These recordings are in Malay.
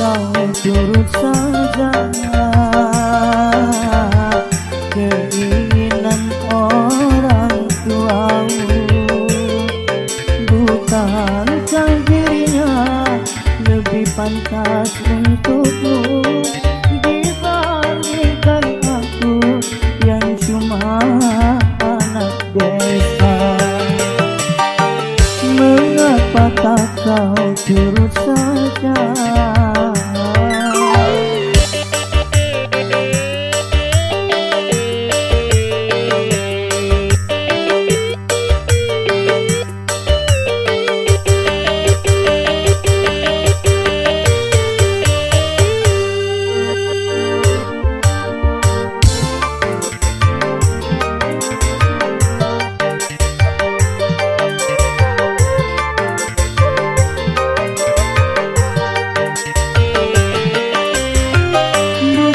kau turut saja keinginan orang tuamu. Bukankah dirinya lebih pantas untukmu dibandingkan aku yang cuma anak desa? Mengapa tak kau turut saja?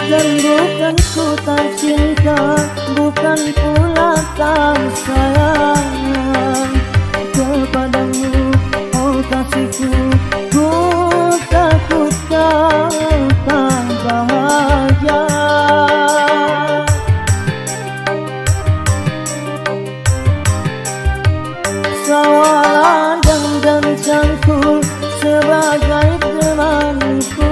Bukan ku tak cinta, bukan pula tak sayang kepadamu, oh kasihku. Ku takut kau tak bahagia. Sawalan dan cangkul sebagai temanku.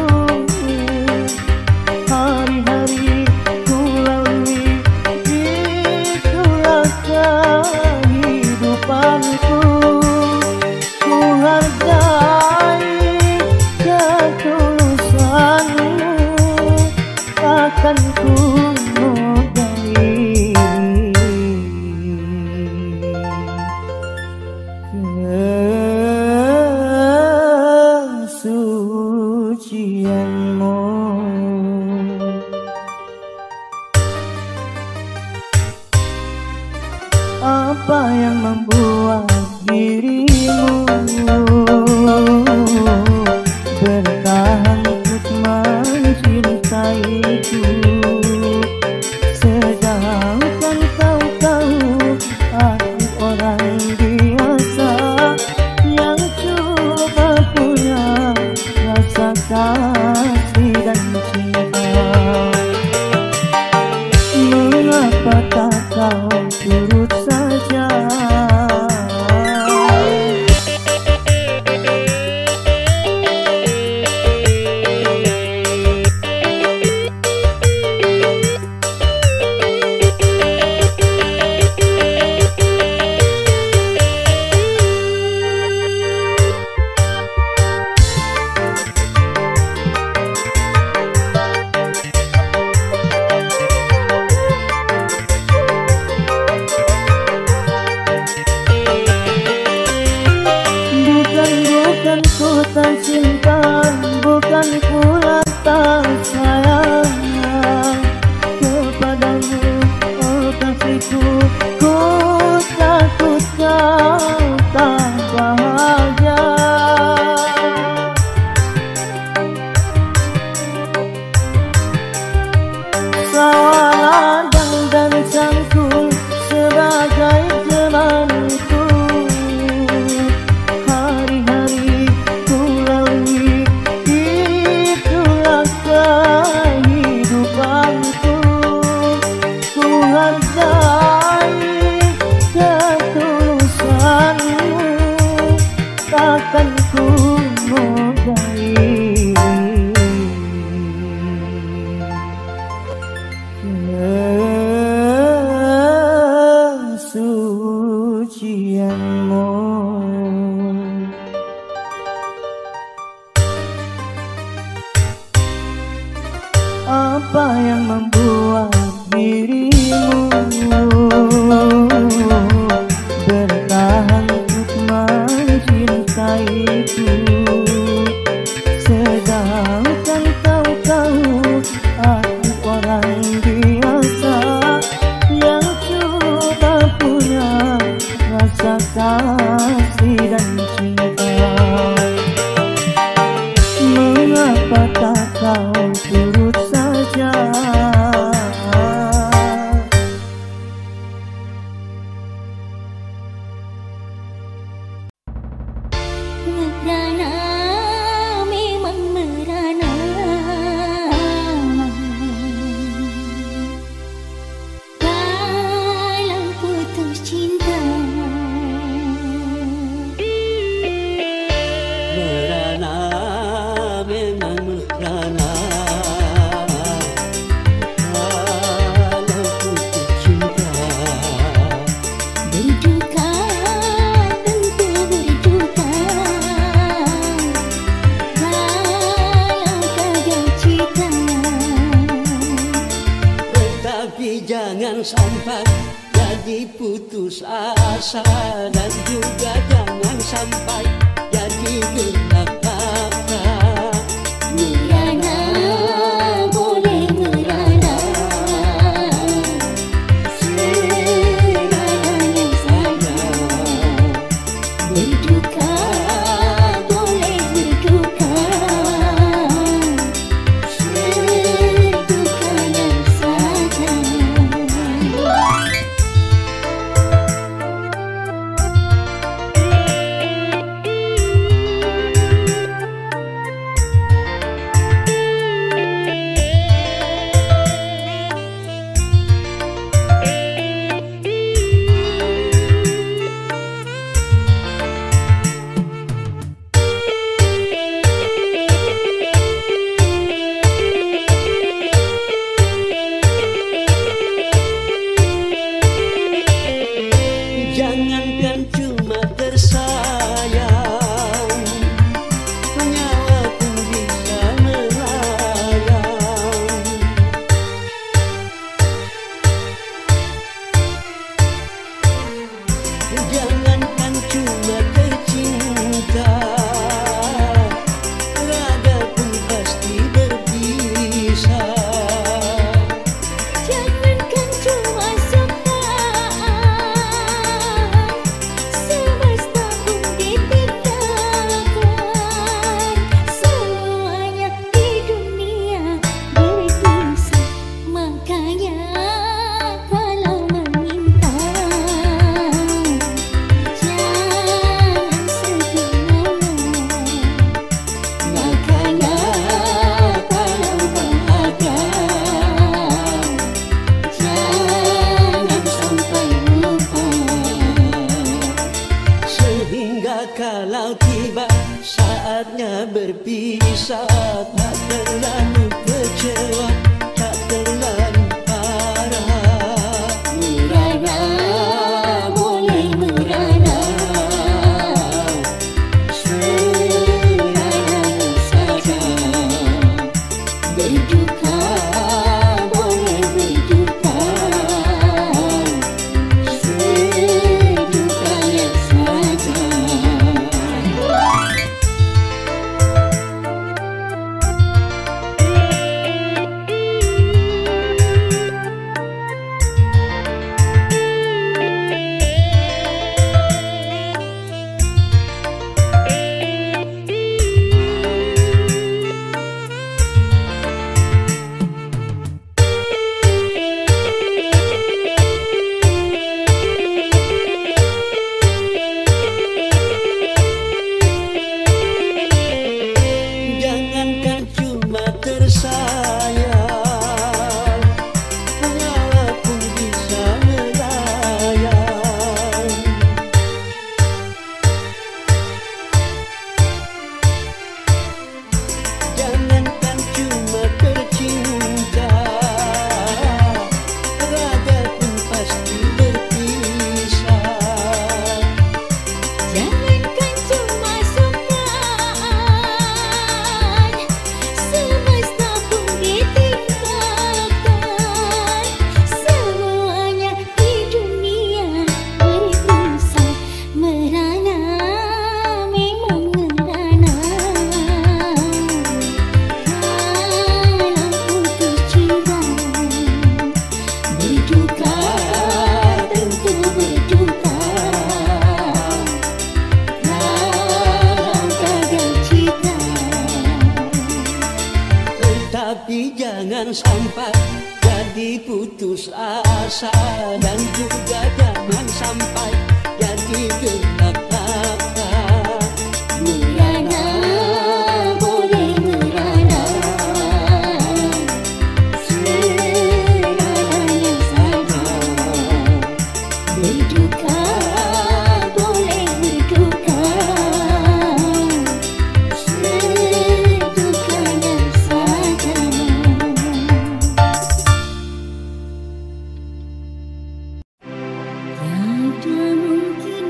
Hari-hari ku lalui, itulah kehidupanku. Ku hargai ketulusanmu, akan ku modali kesucianmu. Apa yang membuat dirimu bertahan untuk mencintaiku, sedangkan kau tahu aku orang biasa yang cuma punya rasa kasih dan cinta. Mengapa tak kau turut saja? Bukan ku tak cinta, bukan pula tak sayang kepadamu, oh kasihku. Ku takut kau tak bahagia. Sawalan dan cangkul sebagai temanku. Hari-hari ku lalui, itulah kehidupanku. Ku hargai ketulusanmu, takkan ku modali kesucianmu. Apa yang membuat dirimu bertahan untuk mencintaiku, sedangkan kau tahu aku orang biasa yang cuma punya rasa kasih dan cinta. Mengapa tak kau turut saja? Merana memang merana. putus asa dan juga jangan sampai jadi gelaka. Merana boleh merana, serananya saja. Berduka boleh berduka, sedukanya saja. Jangankan cuma tersayang, nyawa pun bisa melayang. Jangankan cuma tercinta, raga pun pasti berpisah. Jangankan cuma sukaan, semesta pun ditinggalkan. Semuanya di dunia berpisah, makanya kalau meminta jangan sederhana. Makanya kalau bahagia jangan sampai lupa. Sehingga kalau tiba saatnya berpisah, tak terlalu kecewa, tak terlalu parah. Merana boleh merana, serananya saja. Berduka boleh berduka, sedukanya saja. Jangankan cuma tersayang, nyawa pun bisa melayang. Jangankan cuma tercinta, raga pun pasti berpisah. Jangankan cuma sukaan, semesta pun ditinggalkan. Semuanya di dunia berpisah, merana memang merana. Dalam putus cinta, berduka tentu berduka. Dalam gagal cinta, Tetapi jangan sampai jadi putus asa dan juga jangan sampai jadi gelaka. merana boleh merana, serananya saja. Berduka boleh berduka, sedukanya saja. Tiada mungkin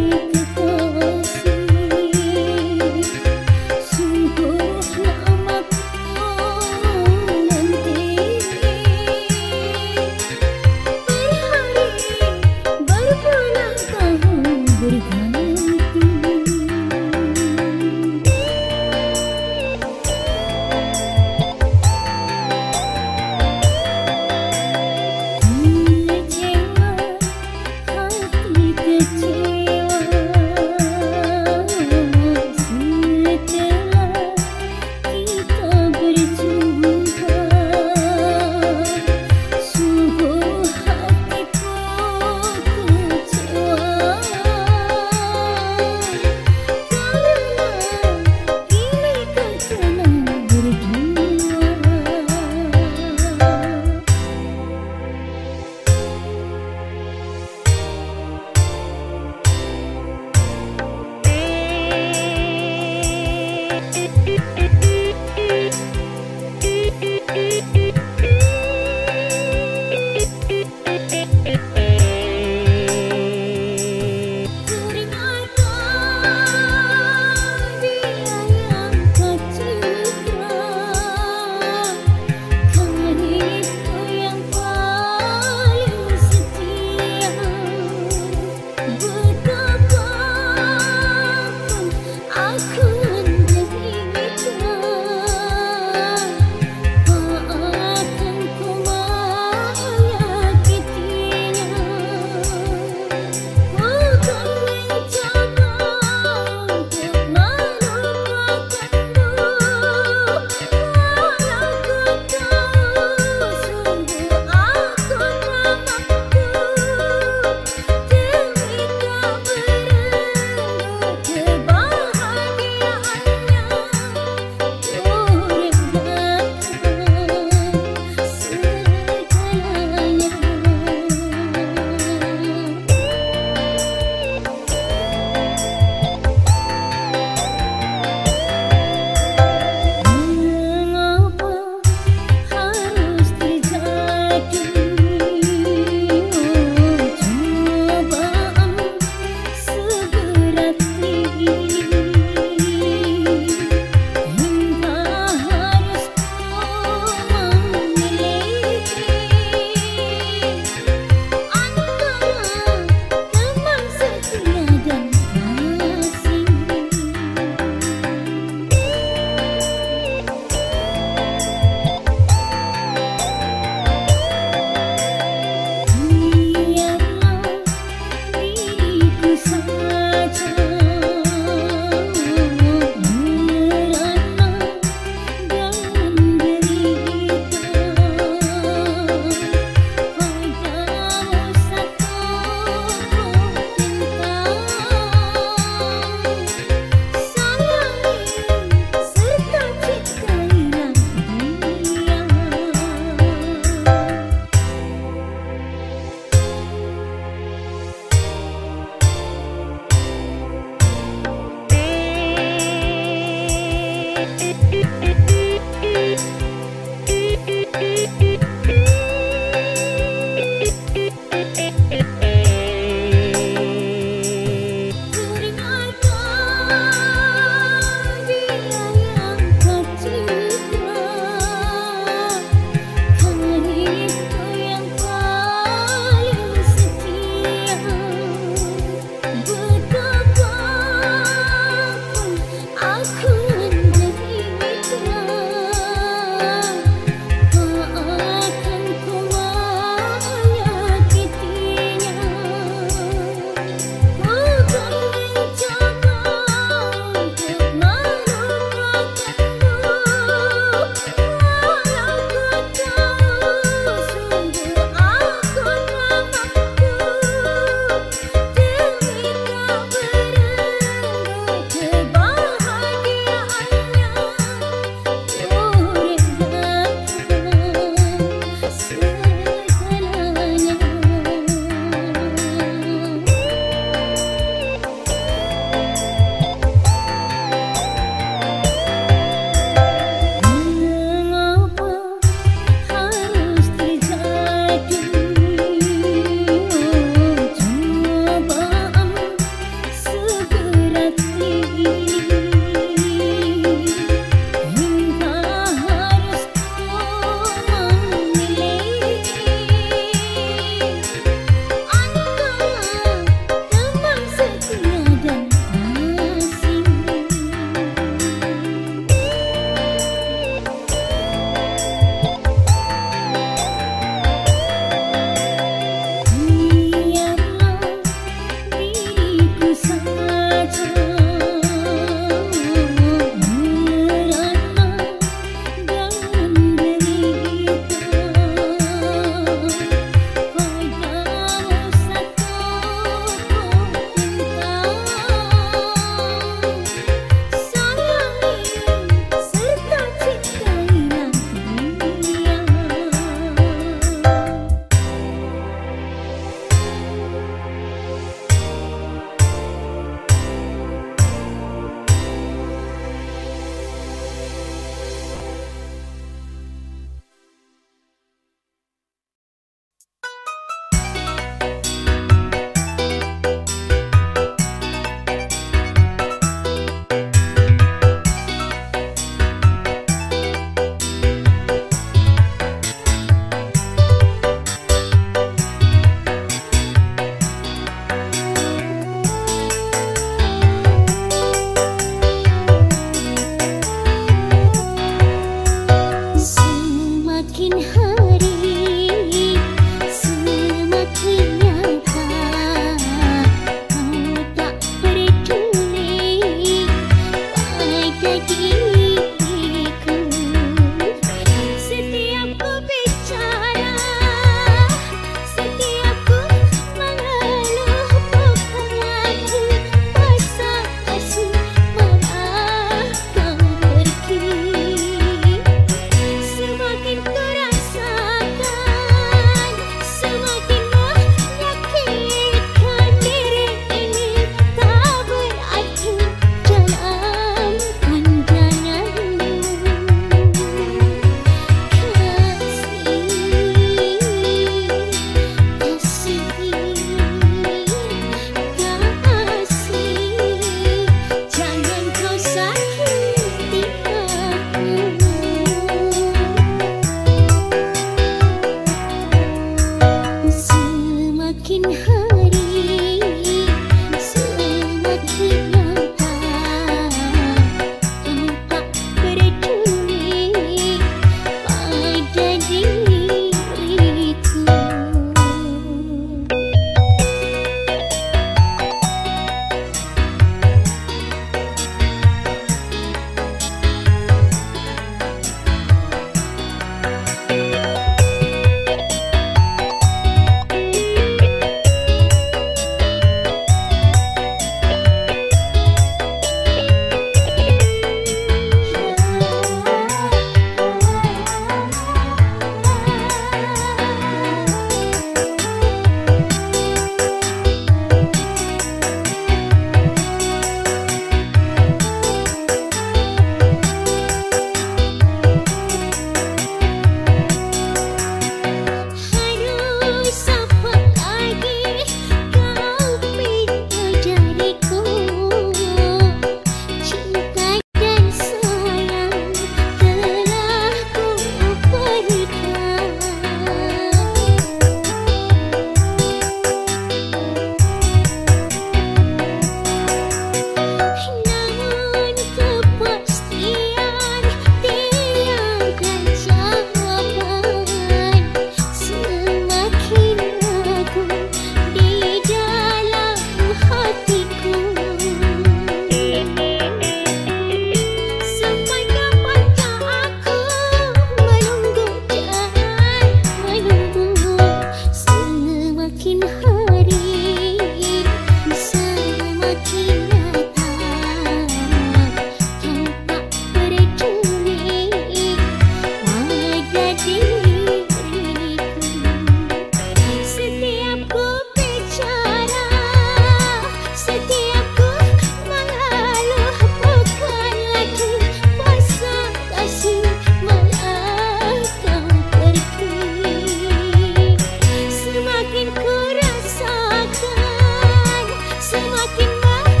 Semua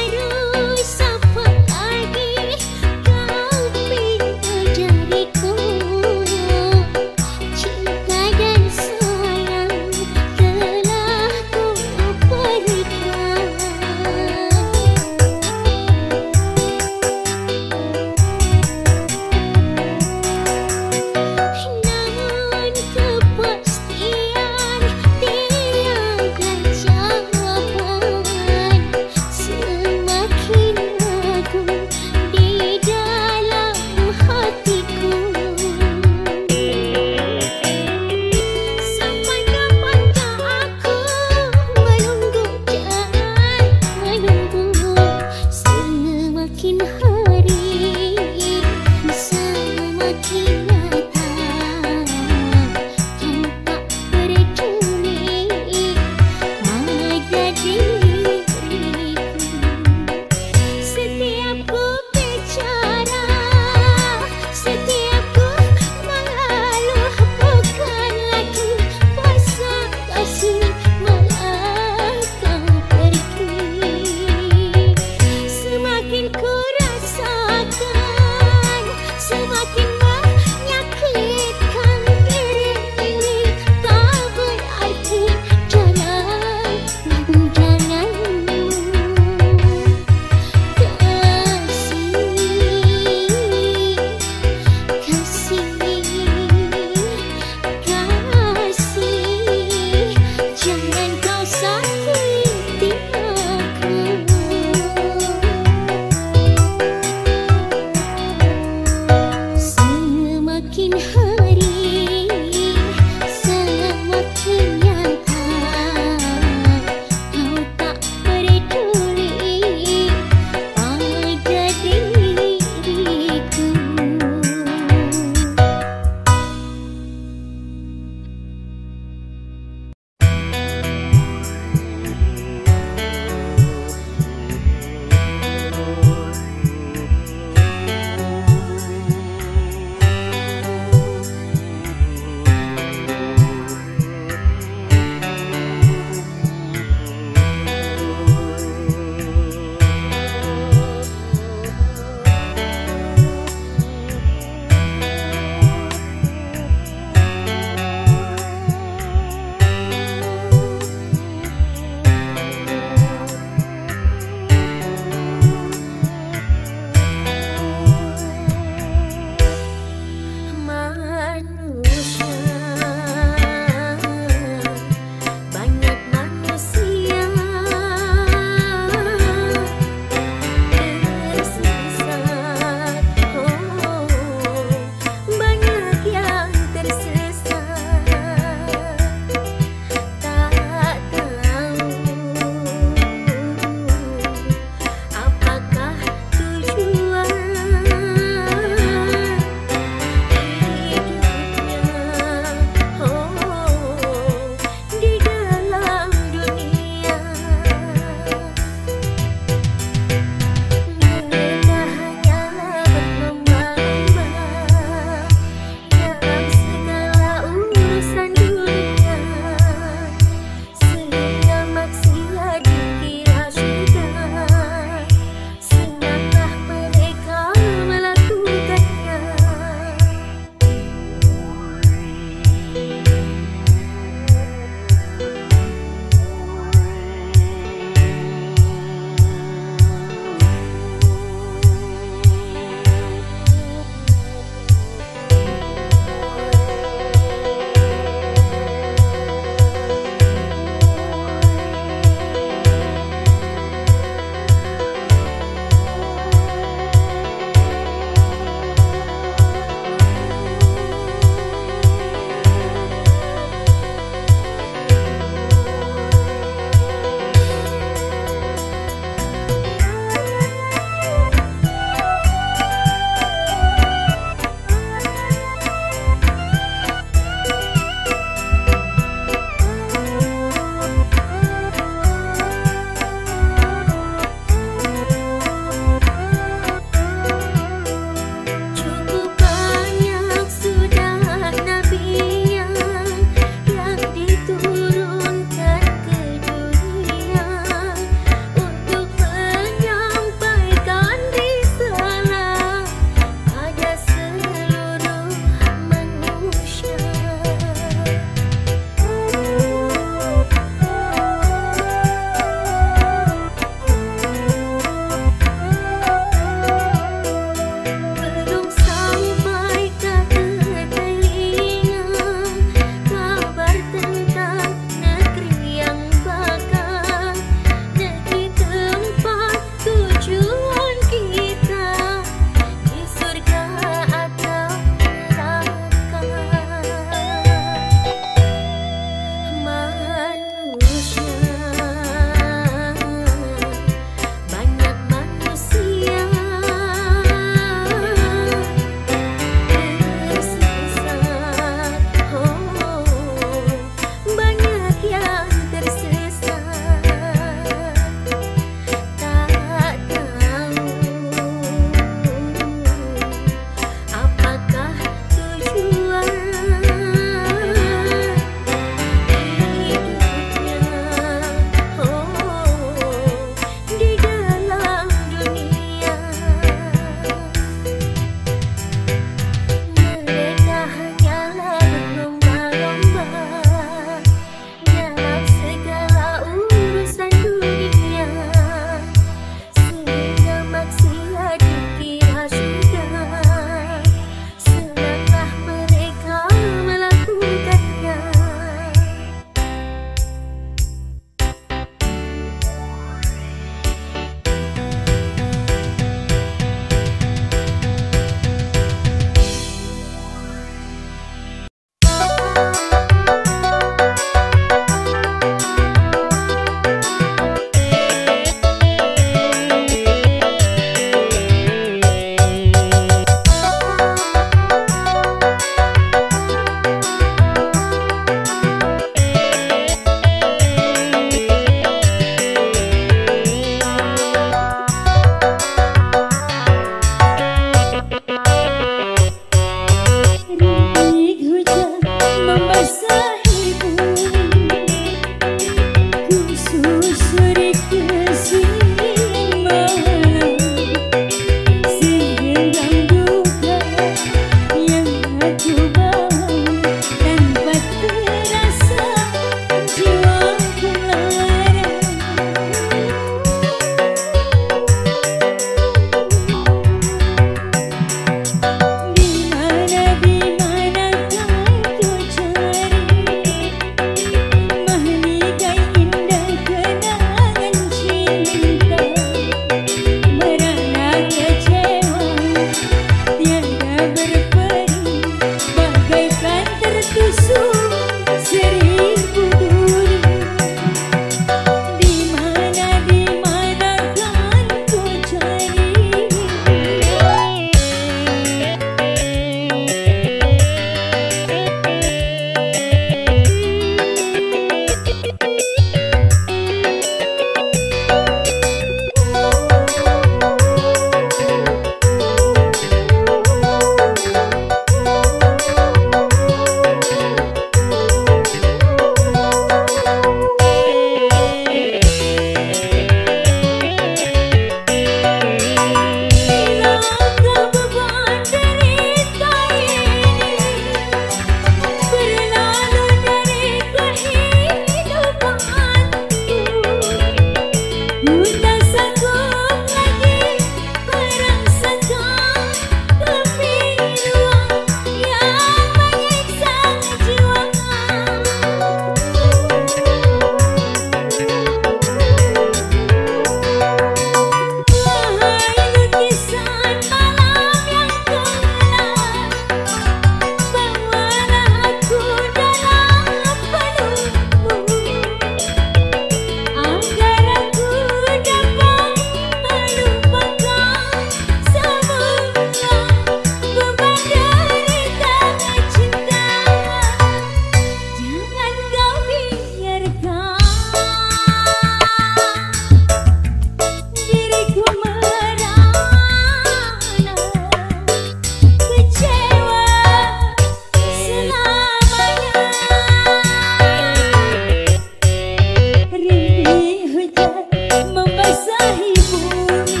Rintik hujan membasahi bumi,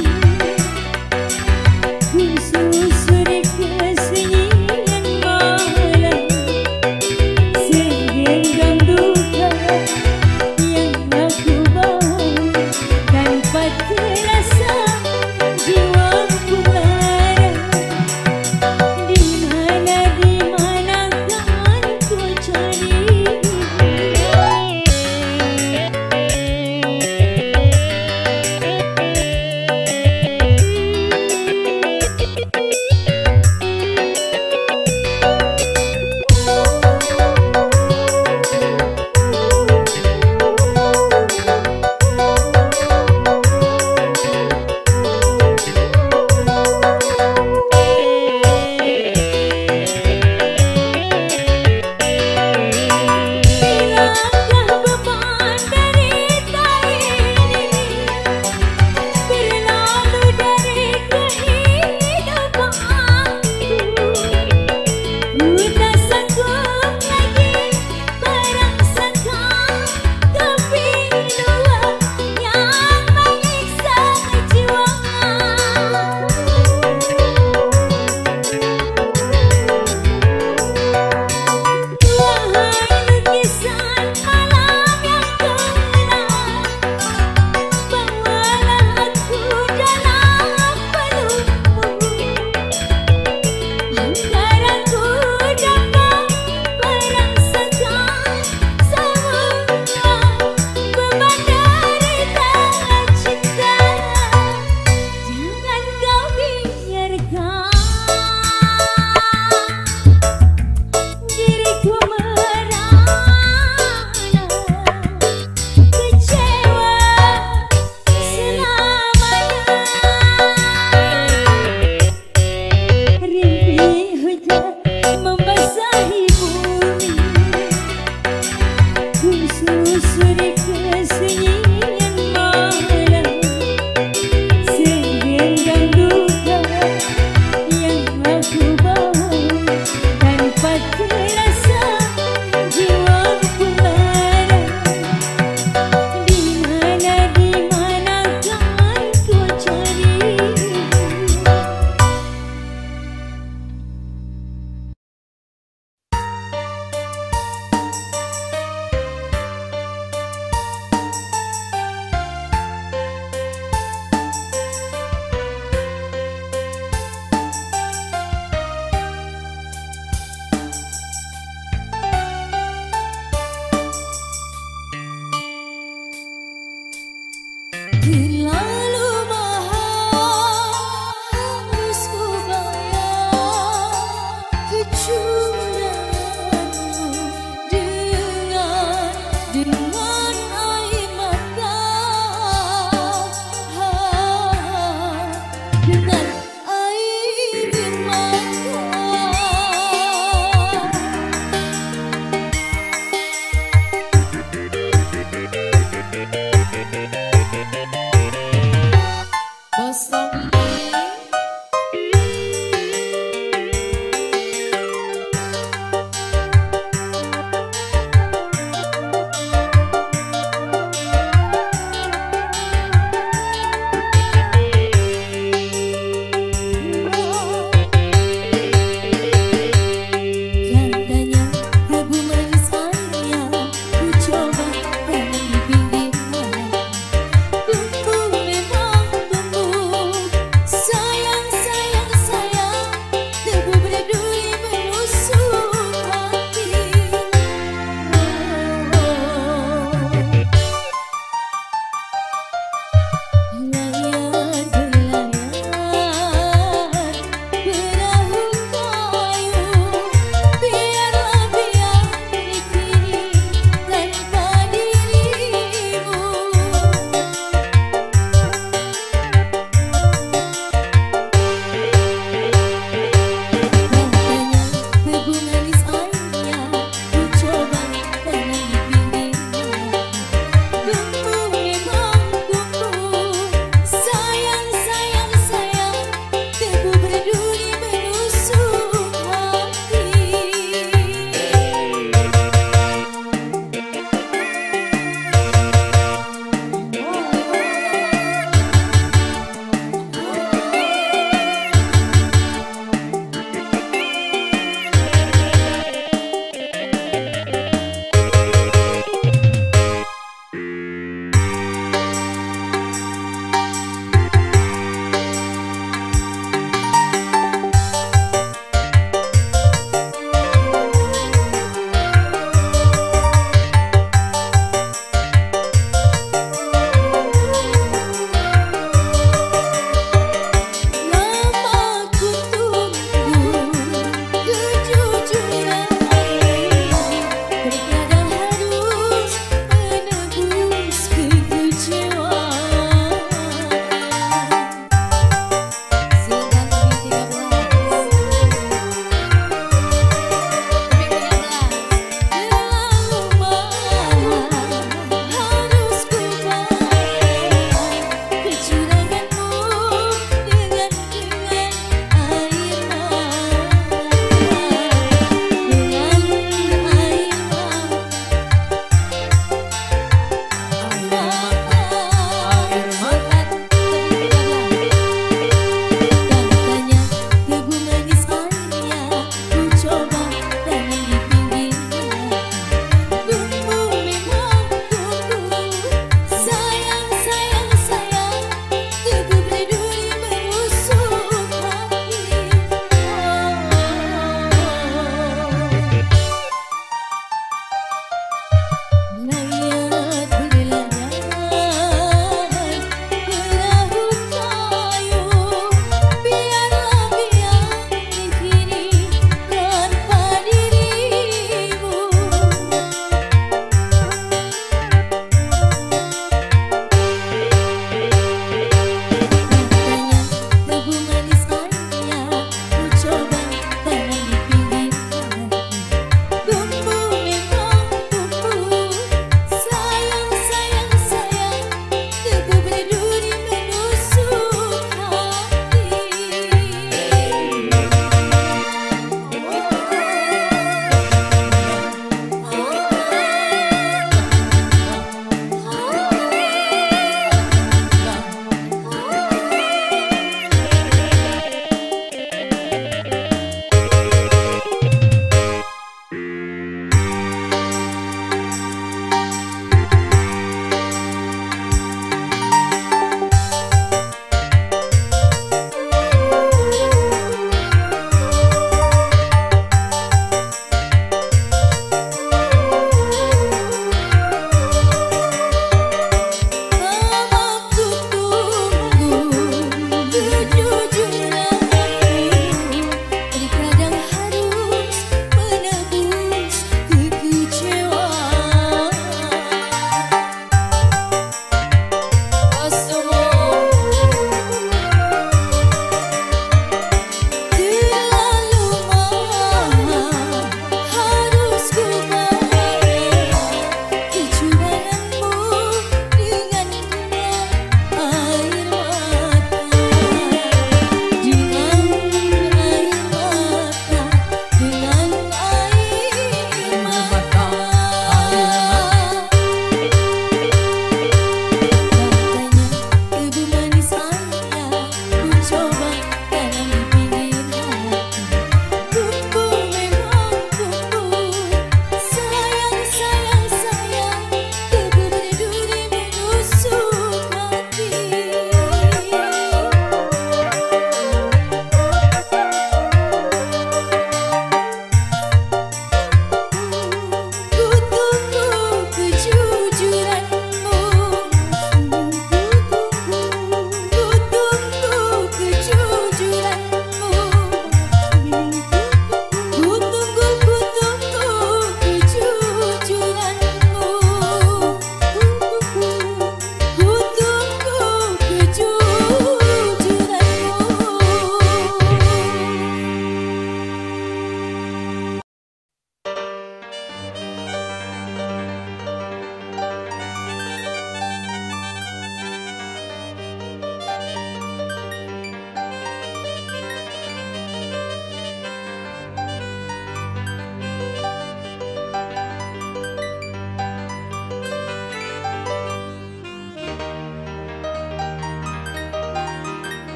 ku susuri kesunyian malam, segenggam duka yang aku bawa tanpa terasa jiwaku lara. Di mana kan ku cari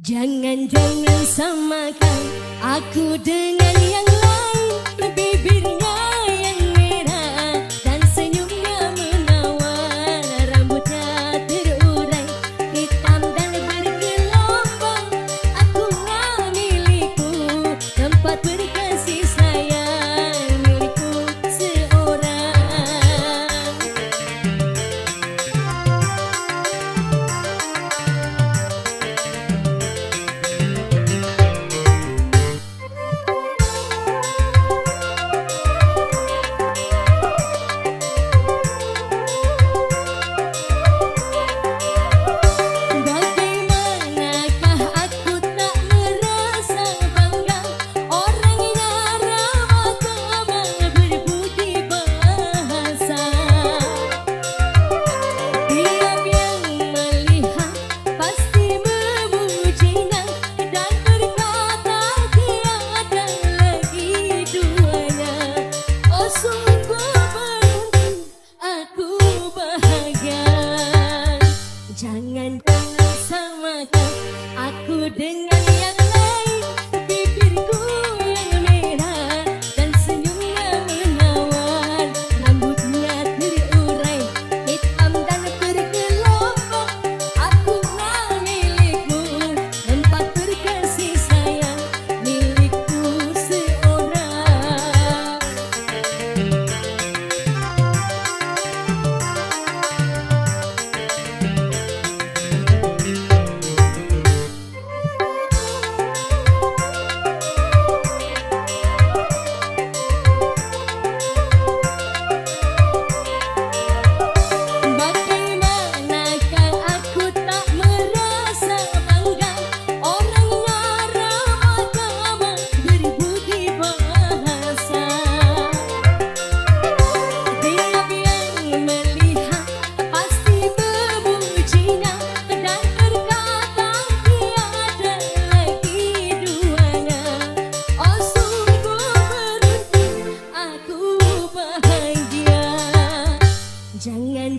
Jangan-jangan samakan aku dengan yang lain, bibirnya yang merah dan senyumnya menawan, rambutnya terurai hitam dan bergelombang. Aku nggak milikku, tempat berkasih sayang milikku seorang. Jangan samakan aku dengan yang lain, bibirku yang merah dan senyumnya menawan, rambutnya terurai hitam dan bergelombang. Aku nggak milikmu, tempat berkasih sayang milikku seorang. Jangan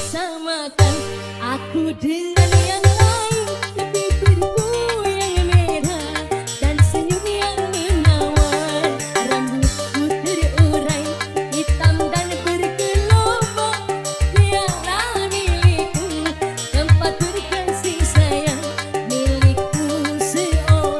samakan aku dengan yang lain, bibirku yang merah dan senyum yang menawan, rambutku terurai hitam dan bergelombang. Biarlah milikku, tempat berkasih sayang milikku seorang.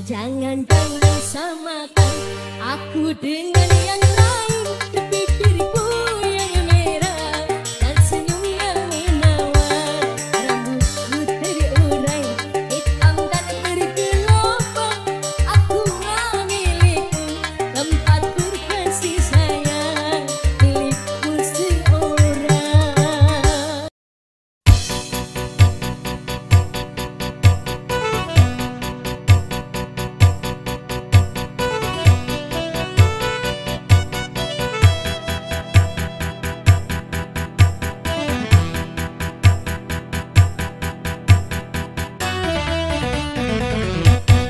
Jangan samakan aku dengan yang lain, bibirku yang merah dan senyum yang menawan, rambutku terurai hitam dan bergelombang. Aku nggak milikku, tempat berkasih sayang milikku seorang.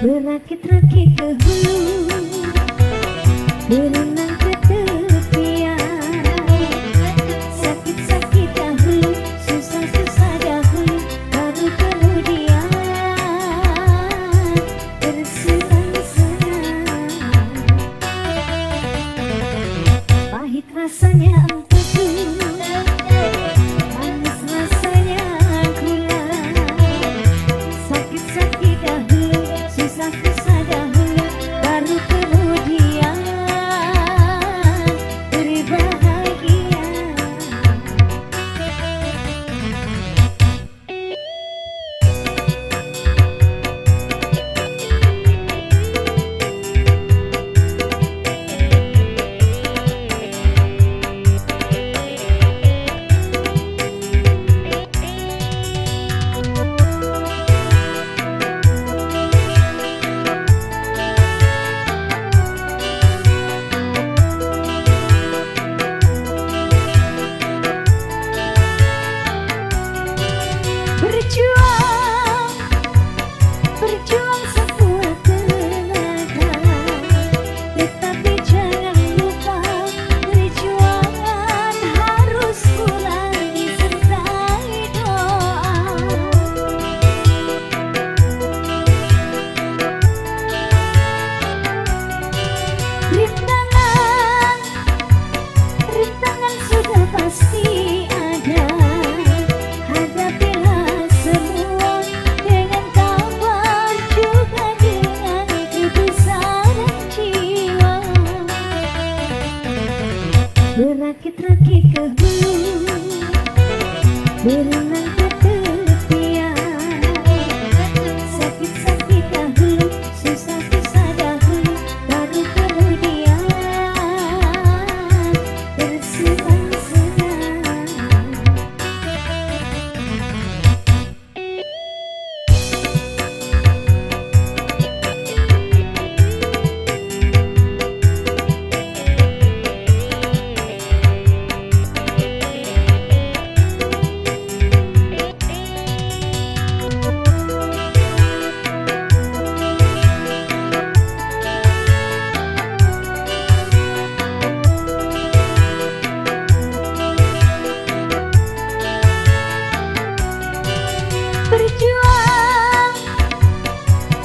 Berakit-rakit ke hulu, berenang ke tepian, sakit-sakit dahulu, susah-susah dahulu, baru kemudian bersenang-senang. Pahit rasanya empedu, manis rasanya gula, sakit-sakit dahulu, susah-susah dahulu, baru kemudian berbahagia. Berjuang sekuat tenaga, tetapi jangan lupa perjuangan harus pula disertai doa. Rintangan sudah pasti ada, hadapilah semua dengan tabah juga dengan kebesaran jiwa. Berakit-rakit ke hulu, berenang ke tepian. Sakit-sakit dahulu, susah-susah dahulu, baru kemudian bersenang-senang.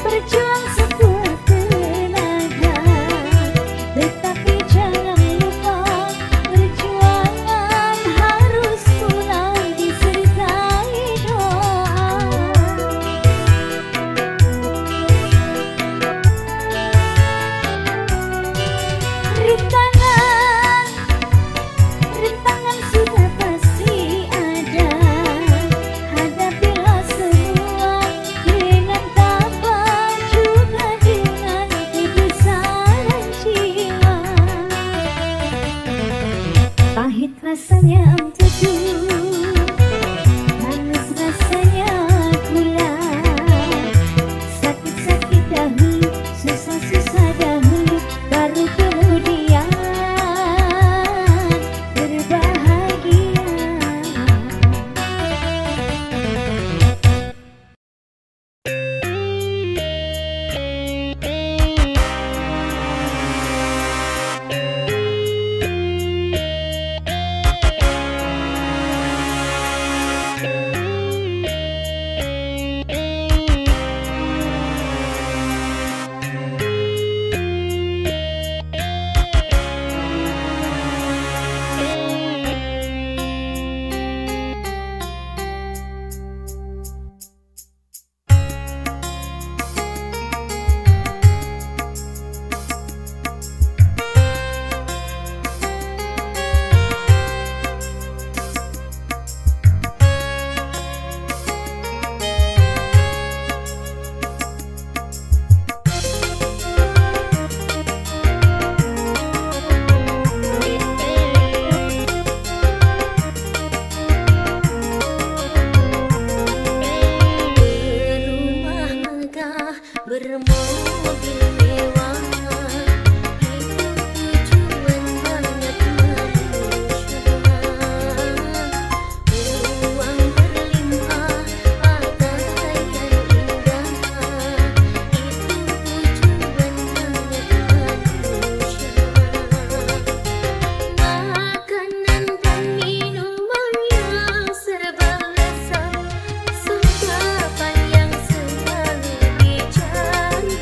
Berjuang sekuat tenaga, tetapi jangan lupa perjuangan harus pula disertai doa. Rintangan sudah pasti ada, hadapilah semua dengan tabah juga dengan kebesaran jiwa. Pahit rasanya empedu, manis rasanya gula. Sakit-sakit dahulu, susah-susah dahulu, baru kemudian berbahagia. Berumah megah, bermobil mewah, itu tujuan banyak manusia. Uang berlimpah, pakaian indah, itu tujuan banyak manusia. Makanan dan minuman yang serba lezat, sarapan yang selalu dicari.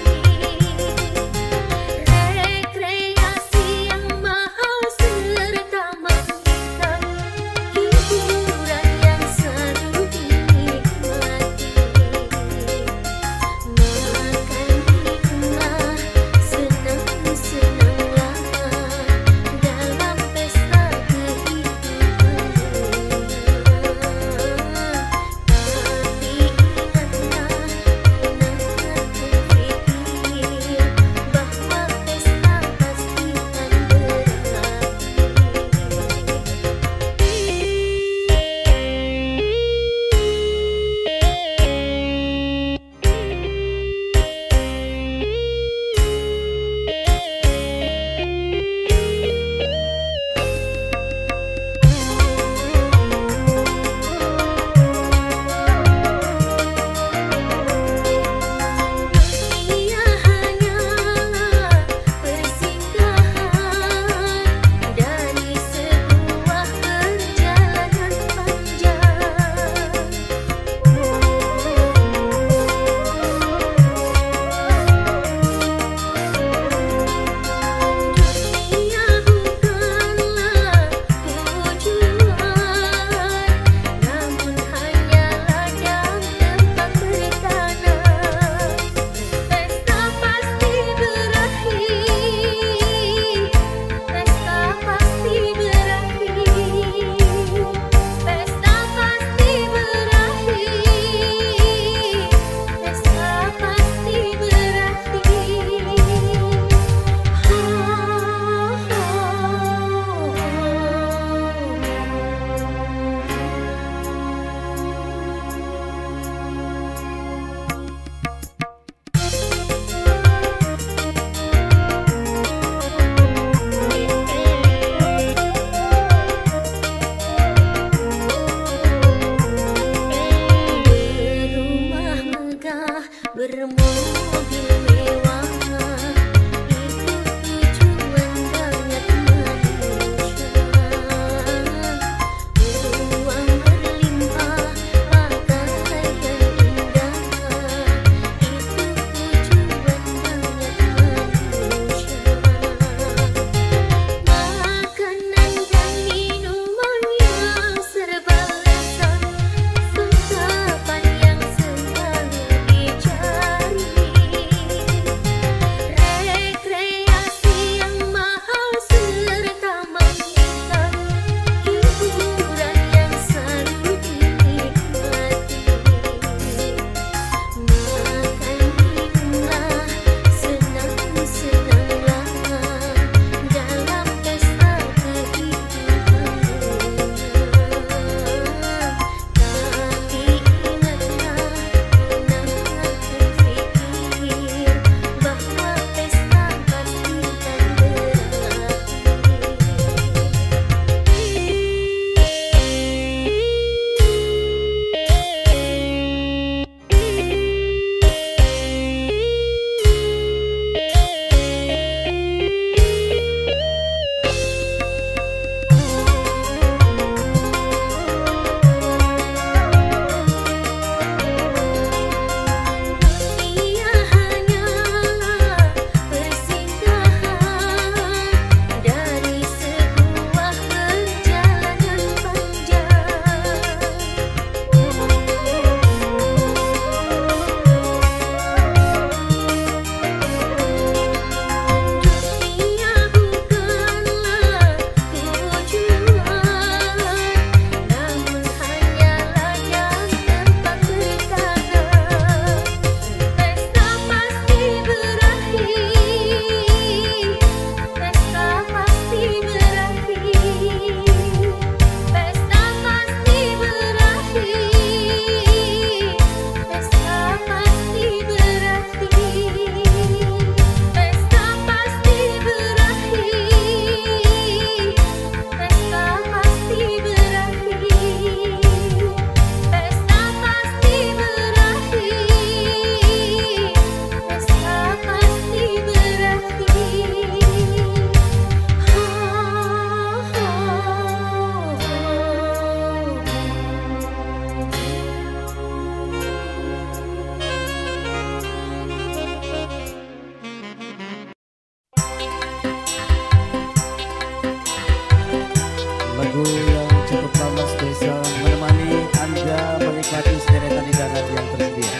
lagu yang cukup lama spesial menemani Anda menikmati sederetan hidangan yang tersedia.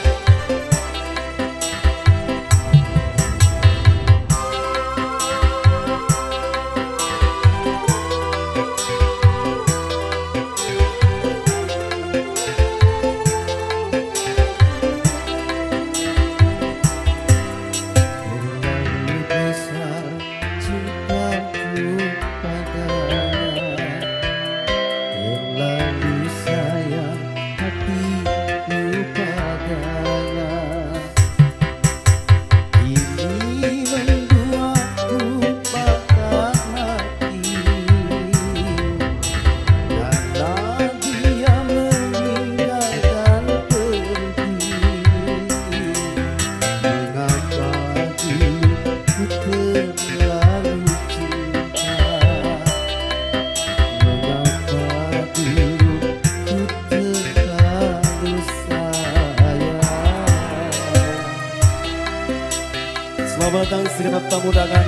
Selamat datang segenap tamu undangan.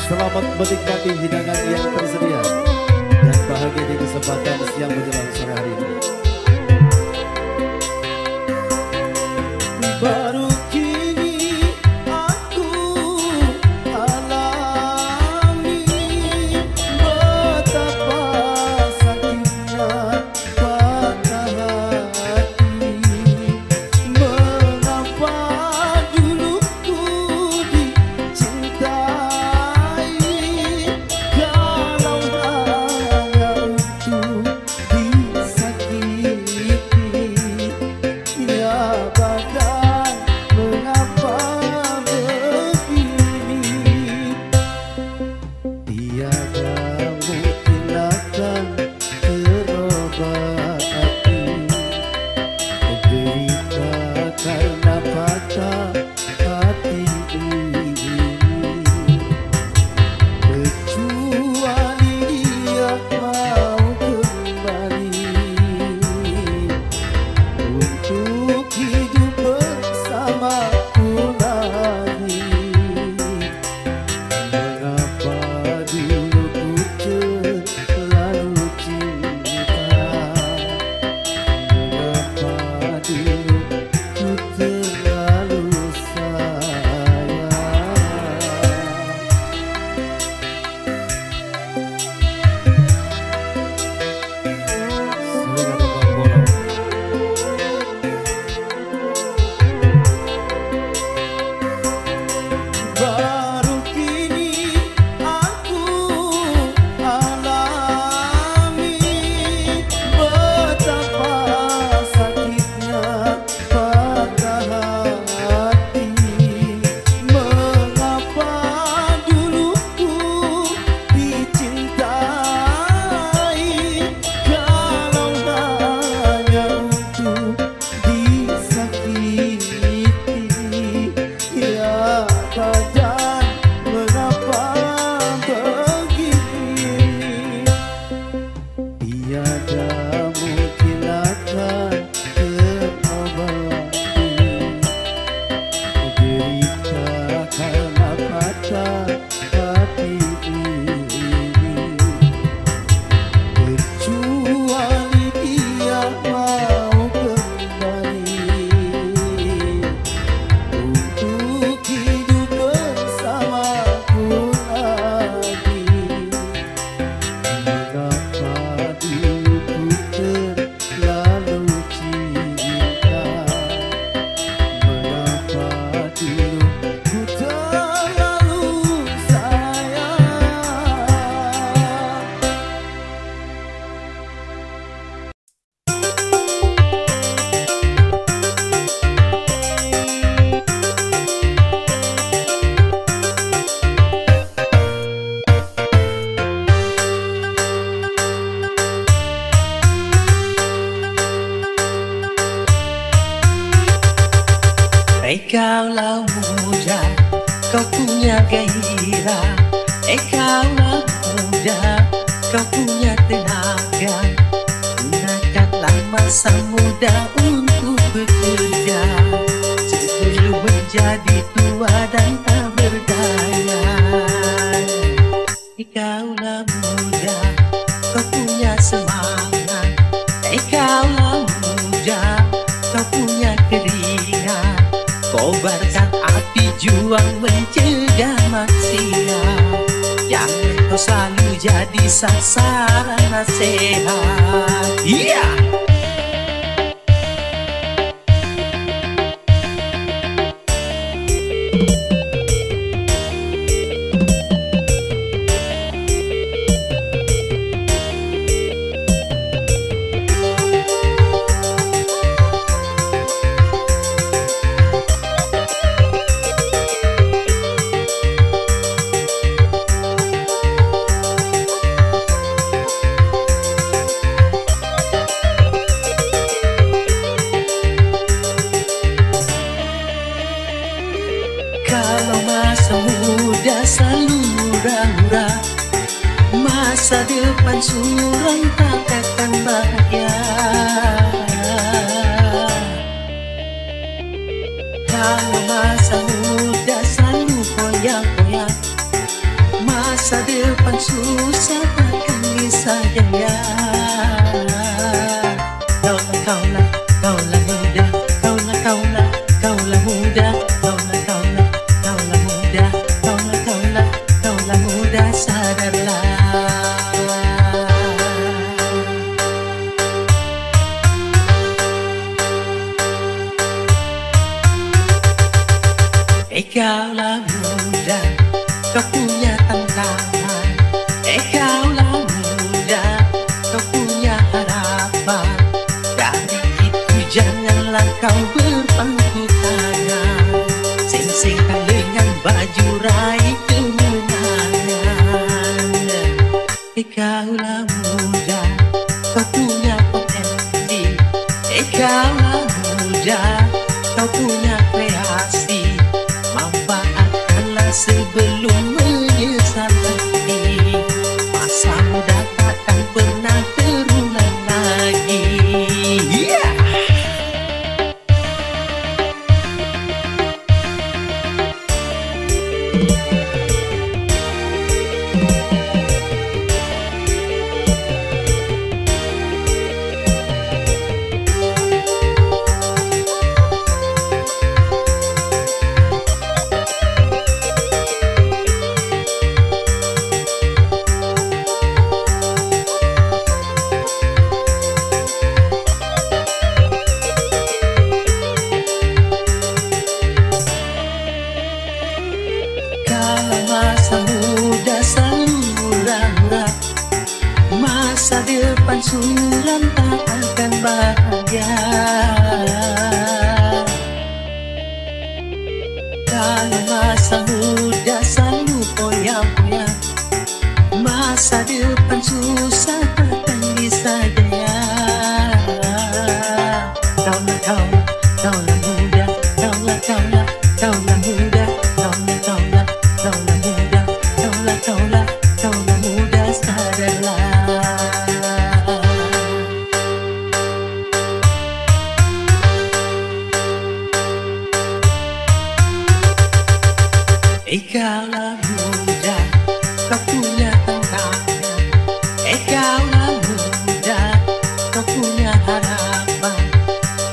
Selamat menikmati hidangan yang tersedia dan bahagia di kesempatan siang menjelang sore hari ini. Baru kini aku alami betapa sakitnya patah hati. Mengapa dulu ku dicintai kalau hanya untuk disakiti. muda, kau punya gairah. Kaulah muda, kau punya tenaga. Gunakanlah masa muda untuk bekerja sebelum menjadi tua dan tak berdaya. Kaulah muda, kau punya semangat. Kaulah muda, kau punya keringat. Kobarkan api juang mencegah maksiat. Jangan kau selalu jadi sasaran nasihat. Iya. Kalau masa muda selalu hura-hura, masa depan suram tak akan bahagia. Kalau masa muda selalu goyang-goyang, masa depan susah takkan bisa jaya. Kaulah, kaulah muda, kaulah muda, kaulah muda, sadarlah. Kaulah muda, kau punya tantangan. Kaulah muda, kau punya harapan. Dari itu janganlah kau berpangku tangan. Sing-singkan dengan baju raih kemenangan. Kaulah muda, kau punya potensi. Kaulah muda, kau punya kreasi. Manfaatkanlah sebelum menyesal nanti. Masa muda takkan pernah terulang lagi. Yeah! Kalau masa muda selalu hura-hura, masa depan suram tak akan bahagia. Kalau masa muda selalu goyang-goyang, masa depan susah takkan bisa jaya. Kaulah muda, kaulah muda, kaulah muda, sadarlah. Kaulah muda, kau punya tantangan. Kaulah muda, kau punya harapan.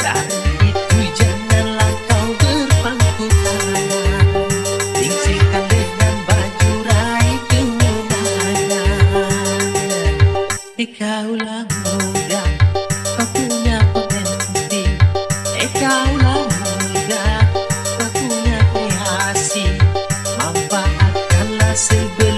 Dari itu janganlah kau berpangku tangan. Sing-singkan dengan baju raih kemenangan. Kaulah muda, kau punya potensi. Kaulah muda, kau punya kreasi. Manfaatkanlah sebelum